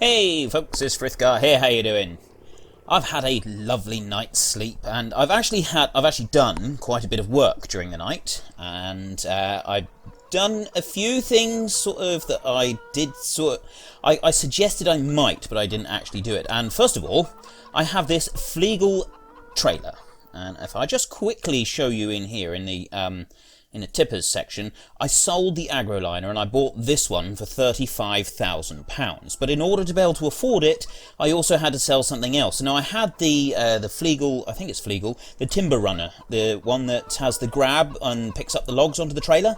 Hey folks, it's Frithgar here. How you doing? I've had a lovely night's sleep, and I've actually done quite a bit of work during the night, and I've done a few things that I suggested I might, but I didn't actually do it. And first of all, I have this Fliegl trailer, and if I just quickly show you in here in the tippers section, I sold the AgroLiner and I bought this one for £35,000. But in order to be able to afford it, I also had to sell something else. Now I had the Fliegl, I think it's Fliegl, the timber runner, the one that has the grab and picks up the logs onto the trailer.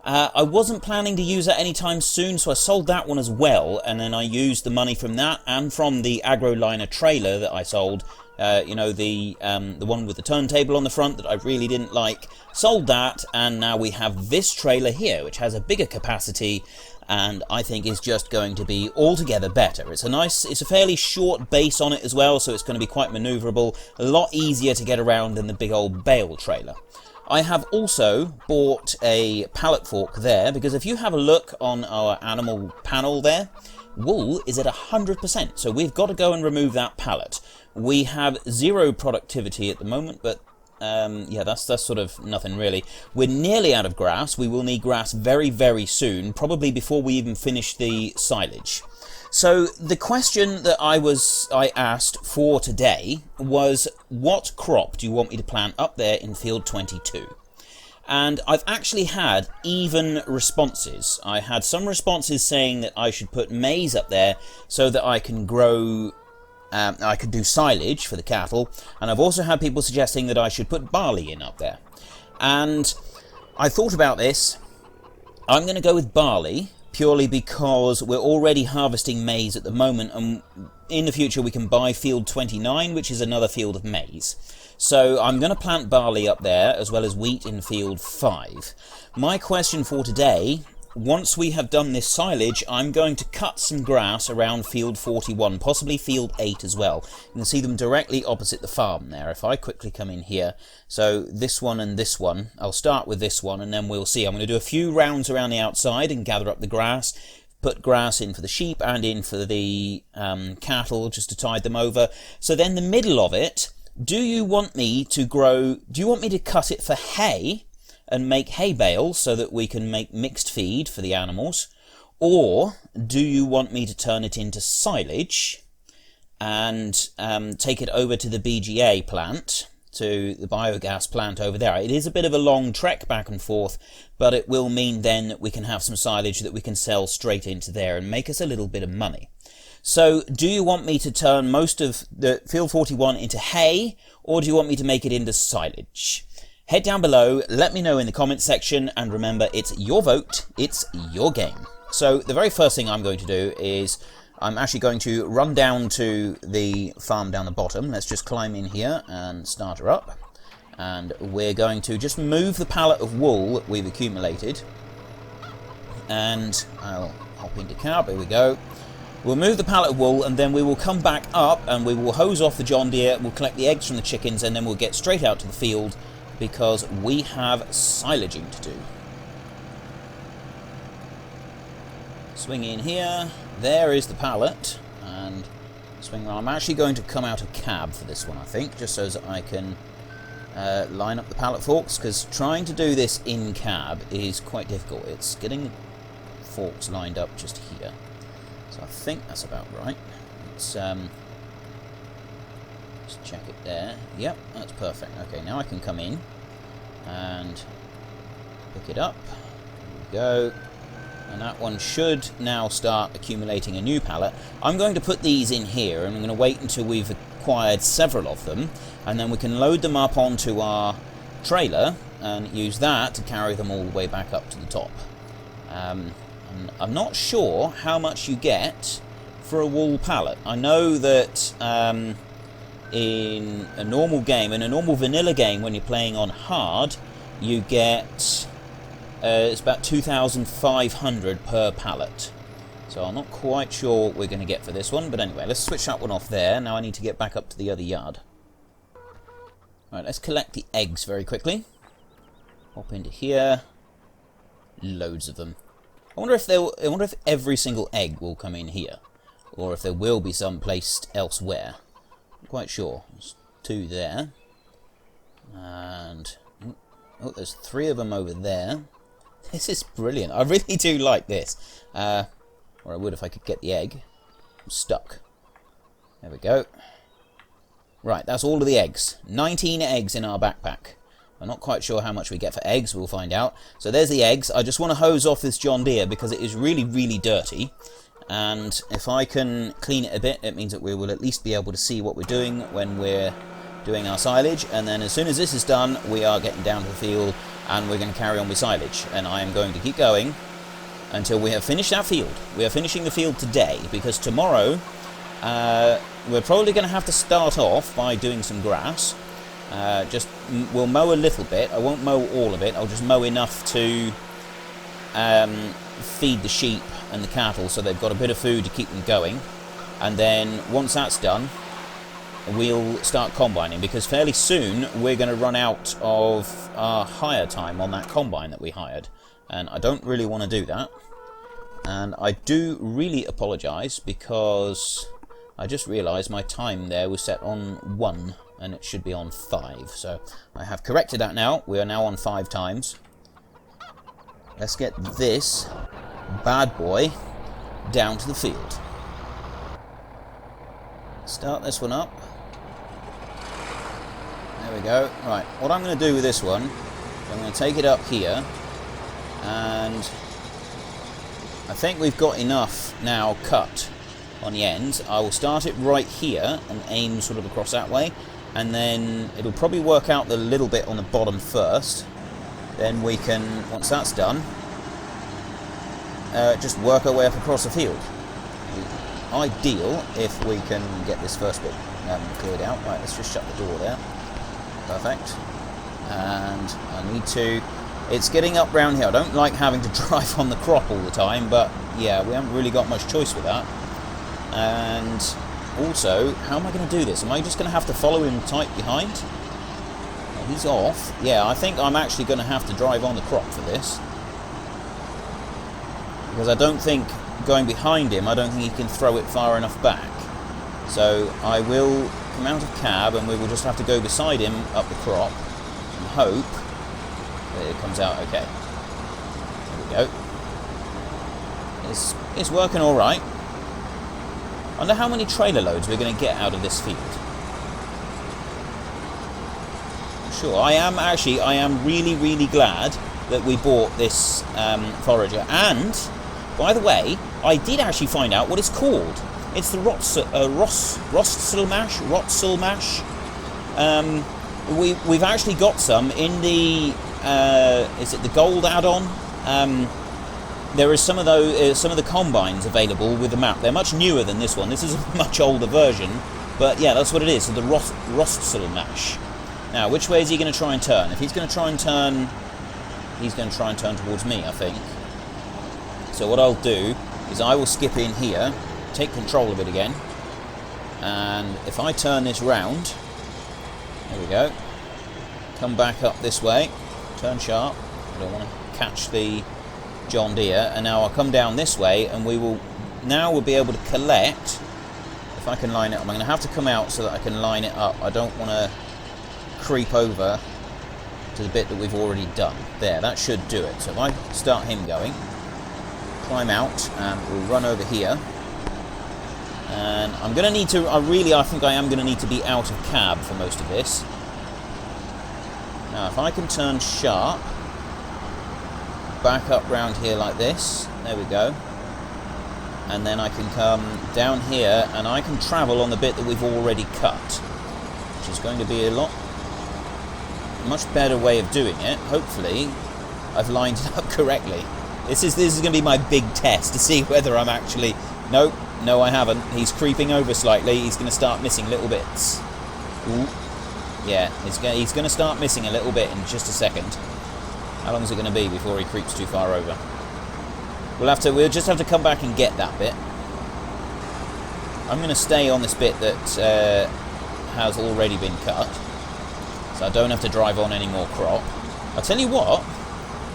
I wasn't planning to use that anytime soon, so I sold that one as well, and then I used the money from that and from the AgroLiner trailer that I sold. The one with the turntable on the front that I really didn't like. Sold that, and now we have this trailer here, which has a bigger capacity, and I think is just going to be altogether better. It's a fairly short base on it as well, so it's going to be quite manoeuvrable, a lot easier to get around than the big old bale trailer. I have also bought a pallet fork there, because if you have a look on our animal panel there, wool is at 100%, so we've got to go and remove that pallet. We have zero productivity at the moment, but that's sort of nothing really. We're nearly out of grass. We will need grass very, very soon, probably before we even finish the silage. So the question that I asked for today was, what crop do you want me to plant up there in field 22? And I've actually had even responses. I had some responses saying that I should put maize up there so that I can grow, I could do silage for the cattle, and I've also had people suggesting that I should put barley in up there. And I thought about this. I'm going to go with barley, purely because we're already harvesting maize at the moment, and in the future we can buy field 29, which is another field of maize. So I'm going to plant barley up there, as well as wheat in field 5. My question for today, once we have done this silage, I'm going to cut some grass around field 41, possibly field 8 as well. You can see them directly opposite the farm there. If I quickly come in here, so this one and this one, I'll start with this one and then we'll see. I'm going to do a few rounds around the outside and gather up the grass, put grass in for the sheep and in for the cattle, just to tide them over. So then the middle of it, do you want me to cut it for hay and make hay bales so that we can make mixed feed for the animals? Or do you want me to turn it into silage and take it over to the BGA plant, to the biogas plant over there? It is a bit of a long trek back and forth, but it will mean then that we can have some silage that we can sell straight into there and make us a little bit of money. So, do you want me to turn most of the field 41 into hay, or do you want me to make it into silage? Head down below, let me know in the comments section, and remember, it's your vote, it's your game. So, the very first thing I'm going to do is, I'm actually going to run down to the farm down the bottom. Let's just climb in here and start her up. And we're going to just move the pallet of wool that we've accumulated. And I'll hop into cab, here we go. We'll move the pallet of wool, and then we will come back up and we will hose off the John Deere, we'll collect the eggs from the chickens, and then we'll get straight out to the field because we have silaging to do. Swing in here, there is the pallet, and swing around. I'm actually going to come out of cab for this one, I think, just so that I can line up the pallet forks, because trying to do this in cab is quite difficult. It's getting the forks lined up just here. So I think that's about right. Let's just check it there. Yep, that's perfect. Okay, now I can come in and pick it up. There we go. And that one should now start accumulating a new pallet. I'm going to put these in here, and I'm going to wait until we've acquired several of them, and then we can load them up onto our trailer and use that to carry them all the way back up to the top. I'm not sure how much you get for a wool pallet. I know that in a normal game, in a normal vanilla game, when you're playing on hard, you get it's about 2,500 per pallet. So I'm not quite sure what we're going to get for this one, but anyway, let's switch that one off there. Now I need to get back up to the other yard. Right, let's collect the eggs very quickly. Hop into here. Loads of them. I wonder if every single egg will come in here. or if there will be some placed elsewhere. I'm quite sure. There's 2 there. And oh, there's 3 of them over there. This is brilliant. I really do like this. Or I would if I could get the egg. I'm stuck. There we go. Right, that's all of the eggs. 19 eggs in our backpack. I'm not quite sure how much we get for eggs. We'll find out. So there's the eggs. I just want to hose off this John Deere because it is really, really dirty. And if I can clean it a bit, it means that we will at least be able to see what we're doing when we're doing our silage. And then as soon as this is done, we are getting down to the field and we're going to carry on with silage. And I am going to keep going until we have finished that field. We are finishing the field today because tomorrow we're probably going to have to start off by doing some grass. We'll mow a little bit. I won't mow all of it. I'll just mow enough to feed the sheep and the cattle so they've got a bit of food to keep them going. And then once that's done, we'll start combining because fairly soon we're going to run out of our hire time on that combine that we hired. And I don't really want to do that. And I do really apologise because I just realised my time there was set on 1 and it should be on 5. So I have corrected that now. We are now on 5 times. Let's get this bad boy down to the field. Start this one up. There we go. Right, what I'm going to do with this one, I'm going to take it up here, and I think we've got enough now cut on the ends. I will start it right here and aim sort of across that way, and then it'll probably work out the little bit on the bottom first. Then we can, once that's done, just work our way up across the field. Ideal if we can get this first bit cleared out. Right, let's just shut the door there. Perfect. And I need to... It's getting up round here. I don't like having to drive on the crop all the time, but yeah, we haven't really got much choice with that. And also, how am I going to do this? Am I just going to have to follow him tight behind? Oh, he's off. Yeah, I think I'm actually going to have to drive on the crop for this. Because I don't think, going behind him, I don't think he can throw it far enough back. So I will come out of cab and we will just have to go beside him up the crop and hope that it comes out okay. There we go. It's working all right. I wonder how many trailer loads we're going to get out of this field. Sure, I am really, really glad that we bought this forager. And, by the way, I did actually find out what it's called. It's the Rostselmash. We've actually got some in the is it the gold add-on? There is some of the combines available with the map. They're much newer than this one. This is a much older version, but yeah, that's what it is. So the Rostselmash. Now, which way is he going to try and turn? If he's going to try and turn, he's going to try and turn towards me, I think. So what I'll do is I will skip in here, take control of it again, and if I turn this round, there we go, come back up this way, turn sharp, I don't want to catch the John Deere, and now I'll come down this way and we'll be able to collect. If I can line it up, I'm going to have to come out so that I can line it up. I don't want to creep over to the bit that we've already done. There, that should do it. So if I start him going, climb out, and we'll run over here. And I'm going to need to, I think I am going to need to be out of cab for most of this. Now, if I can turn sharp, back up round here like this, there we go. And then I can come down here, and I can travel on the bit that we've already cut, which is going to be a much better way of doing it. Hopefully, I've lined it up correctly. This is going to be my big test to see whether I'm actually... No, I haven't. He's creeping over slightly. He's going to start missing little bits. Ooh. Yeah, he's going to start missing a little bit in just a second. How long is it going to be before he creeps too far over? We'll just have to come back and get that bit. I'm going to stay on this bit that has already been cut, so I don't have to drive on any more crop. I'll tell you what,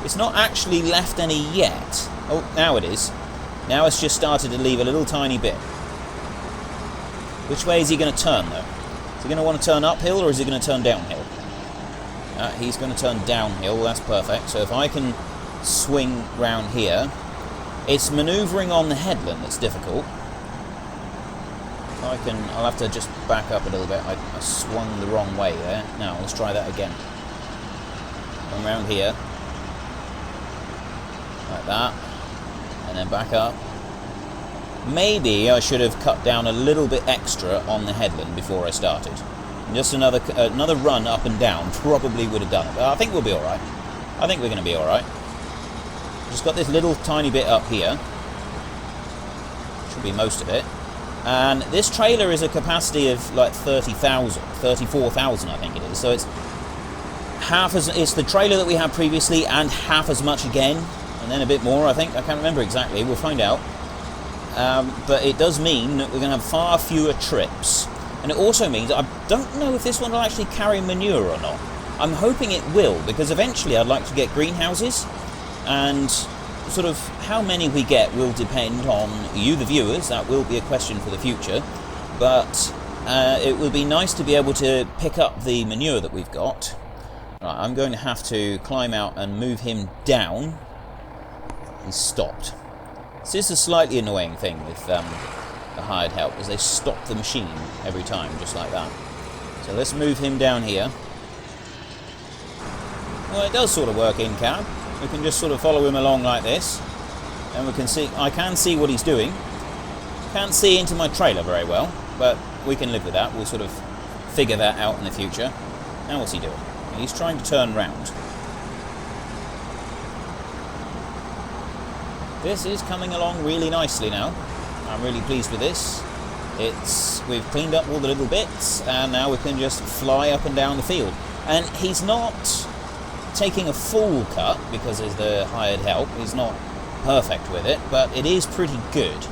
it's not actually left any yet. Oh, now it is. Now it's just started to leave a little tiny bit. Which way is he going to turn, though? Is he going to want to turn uphill, or is he going to turn downhill? He's going to turn downhill, that's perfect. So if I can swing round here, it's manoeuvring on the headland that's difficult. If I can, I'll have to just back up a little bit. I swung the wrong way there. Now, let's try that again. Come round here. Like that. And then back up. Maybe I should have cut down a little bit extra on the headland before I started. Just another run up and down probably would have done it. But I think we'll be alright. I think we're going to be alright. Just got this little tiny bit up here. Should be most of it. And this trailer is a capacity of like 34,000 I think it is. So it's it's the trailer that we had previously and half as much again. And then a bit more, I think. I can't remember exactly. We'll find out. But it does mean that we're going to have far fewer trips. And it also means, I don't know if this one will actually carry manure or not. I'm hoping it will, because eventually I'd like to get greenhouses. And sort of how many we get will depend on you, the viewers. That will be a question for the future. But it would be nice to be able to pick up the manure that we've got. Right, I'm going to have to climb out and move him down. He's stopped. This is a slightly annoying thing with the hired help, is they stop the machine every time, just like that. So let's move him down here. Well, it does sort of work in cab. We can just sort of follow him along like this, and we can see. I can see what he's doing. Can't see into my trailer very well, but we can live with that. We'll sort of figure that out in the future. Now what's he doing? He's trying to turn round. This is coming along really nicely now. I'm really pleased with this. We've cleaned up all the little bits, and now we can just fly up and down the field. And he's not taking a full cut because of the hired help. He's not perfect with it, but it is pretty good.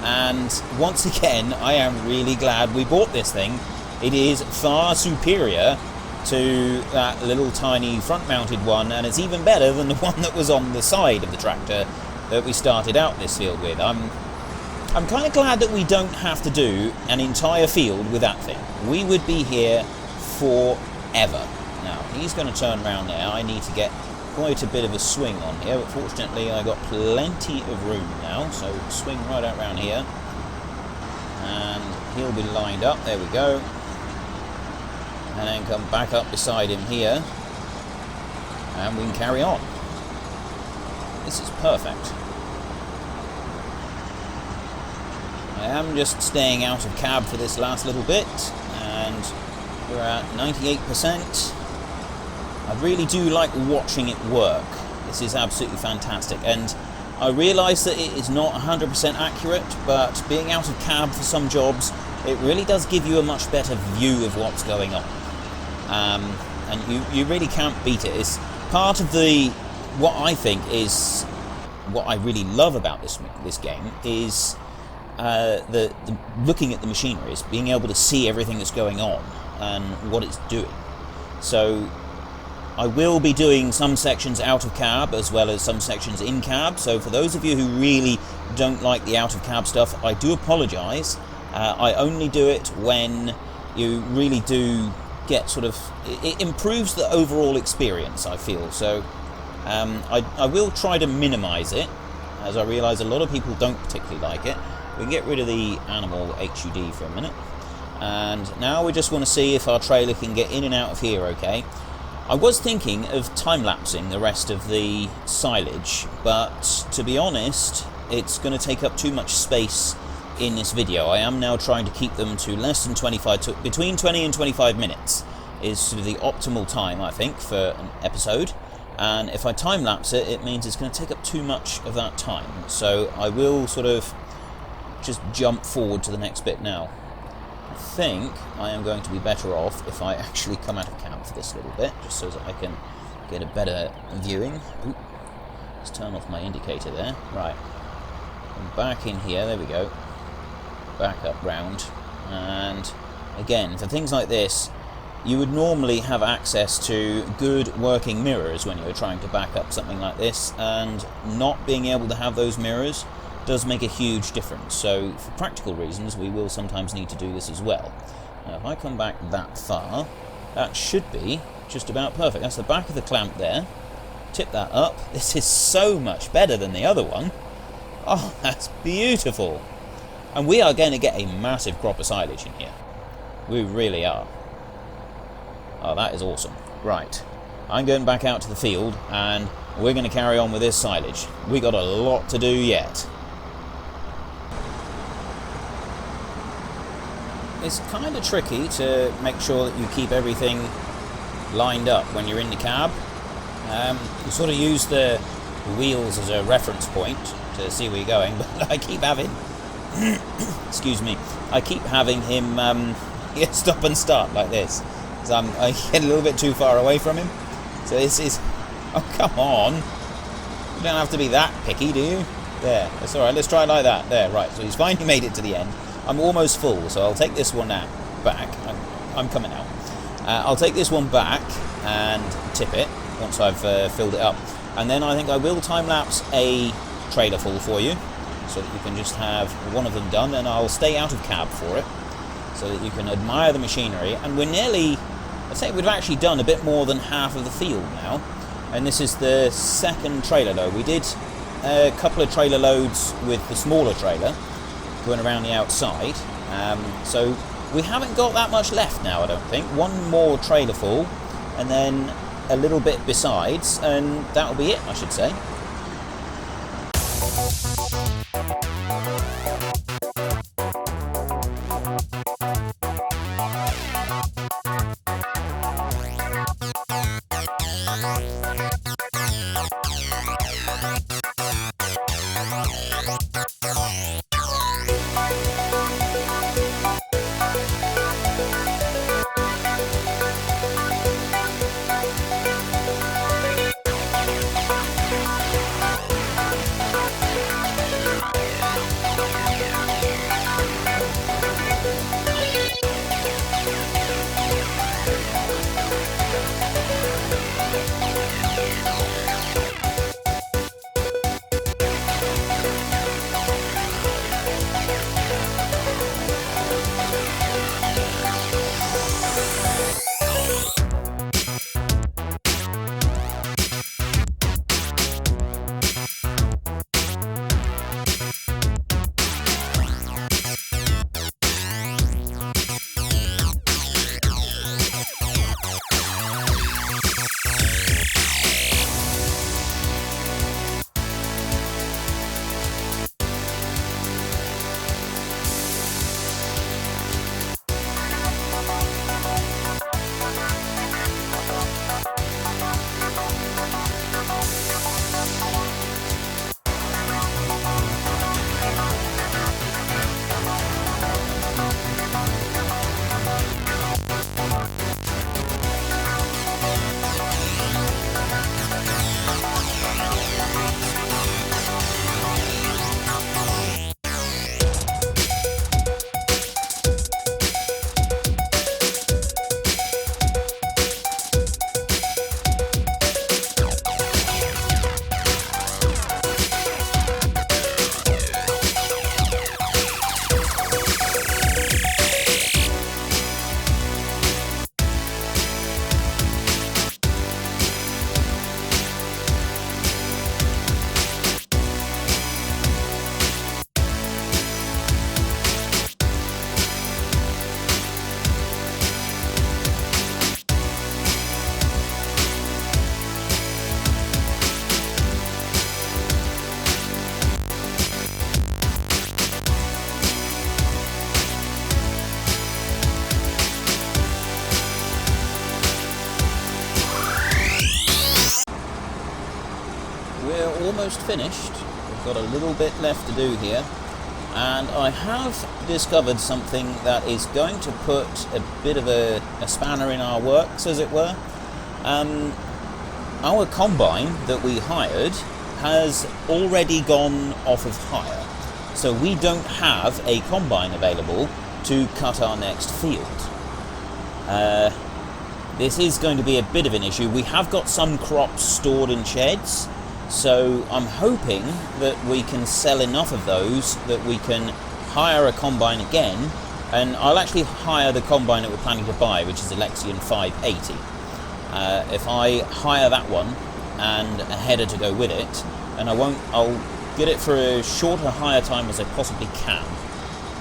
And once again, I am really glad we bought this thing. It is far superior to that little tiny front-mounted one, and it's even better than the one that was on the side of the tractor that we started out this field with. I'm kind of glad that we don't have to do an entire field with that thing. We would be here forever. Now, he's going to turn around there. I need to get quite a bit of a swing on here, but fortunately I got plenty of room now, so swing right out around here. And he'll be lined up. There we go. And then come back up beside him here. And we can carry on. This is perfect. I am just staying out of cab for this last little bit, and we're at 98%. I really do like watching it work. This is absolutely fantastic, and I realise that it is not 100% accurate, but being out of cab for some jobs, it really does give you a much better view of what's going on. And you really can't beat it. It's part of what I think is what I really love about this game is the looking at the machinery, is being able to see everything that's going on and what it's doing. So I will be doing some sections out of cab as well as some sections in cab. So for those of you who really don't like the out of cab stuff, I do apologise. I only do it when you really do get sort of, it improves the overall experience, I feel. So I will try to minimise it, as I realise a lot of people don't particularly like it. We can get rid of the animal HUD for a minute, and now we just want to see if our trailer can get in and out of here okay. I was thinking of time-lapsing the rest of the silage, but to be honest, it's going to take up too much space in this video. I am now trying to keep them to less than 25, between 20 and 25 minutes is sort of the optimal time, I think, for an episode. And if I time-lapse it, it means it's going to take up too much of that time. So I will sort of just jump forward to the next bit now. I think I am going to be better off if I actually come out of cab for this little bit, just so that I can get a better viewing. Ooh, let's turn off my indicator there. Right. I'm back in here, there we go. Back up round. And again, for things like this, you would normally have access to good working mirrors when you're trying to back up something like this, and not being able to have those mirrors does make a huge difference. So for practical reasons, we will sometimes need to do this as well. Now if I come back that far, that should be just about perfect. That's the back of the clamp there. Tip that up. This is so much better than the other one. Oh, that's beautiful. And we are going to get a massive crop of silage in here. We really are. Oh, that is awesome. Right, I'm going back out to the field and we're going to carry on with this silage. We got a lot to do yet. It's kind of tricky to make sure that you keep everything lined up when you're in the cab. You sort of use the wheels as a reference point to see where you're going, but I keep having excuse me, I keep having him stop and start like this, because I get a little bit too far away from him. So this is, oh come on, you don't have to be that picky, do you? There, that's alright, let's try it like that. There, right, so he's finally made it to the end. I'm almost full, so I'll take this one out, back. I'm coming out. I'll take this one back and tip it once I've filled it up, and then I think I will time-lapse a trailer full for you, so that you can just have one of them done, and I'll stay out of cab for it, so that you can admire the machinery. And we're nearly, I'd say we've actually done a bit more than half of the field now, and this is the second trailer load. We did a couple of trailer loads with the smaller trailer going around the outside, so we haven't got that much left now, I don't think. One more trailer full, and then a little bit besides, and that'll be it, I should say. Almost finished. We've got a little bit left to do here, and I have discovered something that is going to put a bit of a spanner in our works, as it were. Our combine that we hired has already gone off of hire, so we don't have a combine available to cut our next field. This is going to be a bit of an issue. We have got some crops stored in sheds, So I'm hoping that we can sell enough of those that we can hire a combine again, and I'll actually hire the combine that we're planning to buy, which is a Lexion 580. If I hire that one and a header to go with it, and I'll get it for as short a hire time as I possibly can.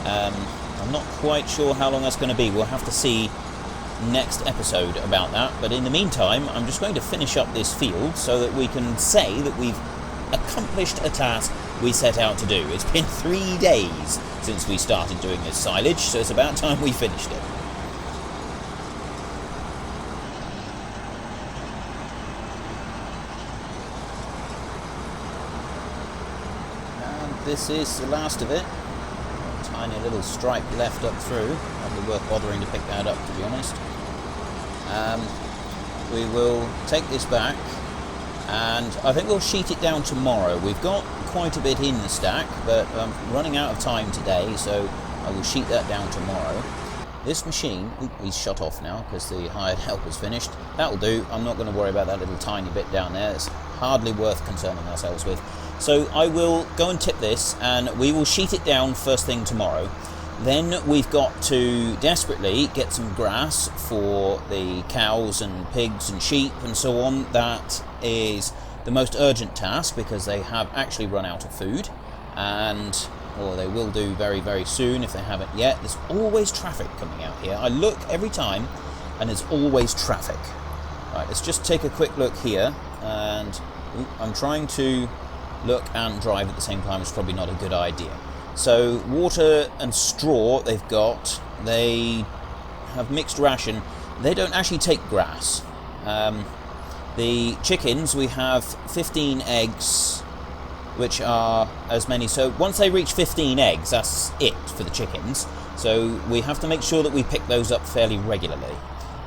I'm not quite sure how long that's going to be. We'll have to see next episode about that, but in the meantime I'm just going to finish up this field so that we can say that we've accomplished a task we set out to do. It's been 3 days since we started doing this silage, so it's about time we finished it. And this is the last of it. A tiny little stripe left up through. Probably worth bothering to pick that up, to be honest. We will take this back, and I think we'll sheet it down tomorrow. We've got quite a bit in the stack, but I'm running out of time today, so I will sheet that down tomorrow. This machine, he's shut off now because the hired helper's finished. That'll do. I'm not going to worry about that little tiny bit down there. It's hardly worth concerning ourselves with. So I will go and tip this, and we will sheet it down first thing tomorrow. Then we've got to desperately get some grass for the cows and pigs and sheep and so on. That is the most urgent task because they have actually run out of food, and or they will do very, very soon if they haven't yet. There's always traffic coming out here. I look every time and there's always traffic. Right, let's just take a quick look here, and I'm trying to look and drive at the same time. It's probably not a good idea. So water and straw they've got. They have mixed ration. They don't actually take grass. The chickens, we have 15 eggs, which are as many. So once they reach 15 eggs, that's it for the chickens. So we have to make sure that we pick those up fairly regularly.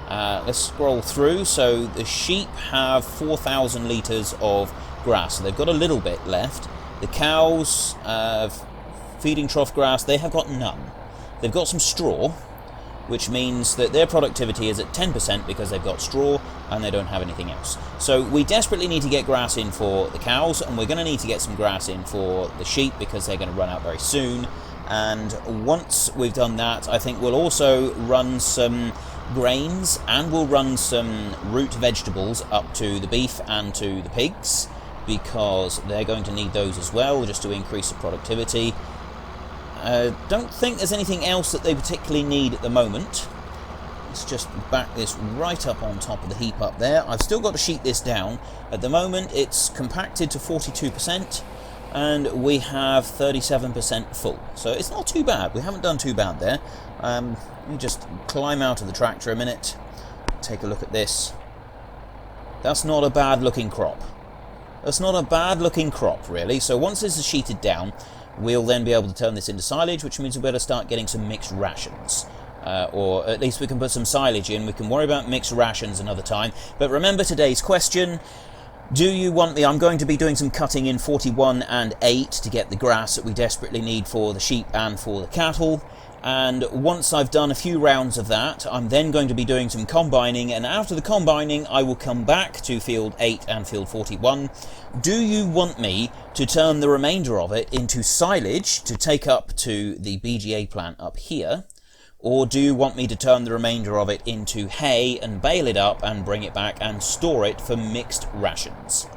Let's scroll through. So the sheep have 4,000 litres of grass. So they've got a little bit left. The cows have feeding trough grass, they have got none. They've got some straw, which means that their productivity is at 10% because they've got straw and they don't have anything else. So we desperately need to get grass in for the cows, and we're going to need to get some grass in for the sheep because they're going to run out very soon. And once we've done that, I think we'll also run some grains and we'll run some root vegetables up to the beef and to the pigs because they're going to need those as well just to increase the productivity. Don't think there's anything else that they particularly need at the moment. Let's just back this right up on top of the heap up there. I've still got to sheet this down. At the moment it's compacted to 42% and we have 37% full. So it's not too bad. We haven't done too bad there. Let me just climb out of the tractor a minute. Take a look at this. That's not a bad looking crop. That's not a bad looking crop really. So once this is sheeted down, we'll then be able to turn this into silage, which means we'll be able to start getting some mixed rations. Or at least we can put some silage in. We can worry about mixed rations another time. But remember today's question, do you want me? I'm going to be doing some cutting in 41 and 8 to get the grass that we desperately need for the sheep and for the cattle. And once I've done a few rounds of that, I'm then going to be doing some combining, and after the combining I will come back to field 8 and field 41. Do you want me to turn the remainder of it into silage to take up to the BGA plant up here, or do you want me to turn the remainder of it into hay and bale it up and bring it back and store it for mixed rations?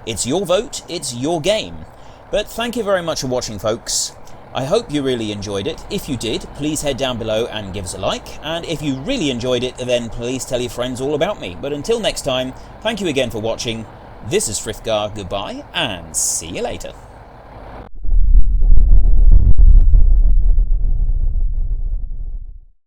It's your vote, it's your game. But thank you very much for watching, folks. I hope you really enjoyed it. If you did, please head down below and give us a like. And if you really enjoyed it, then please tell your friends all about me. But until next time, thank you again for watching. This is Frithgar, goodbye, and see you later.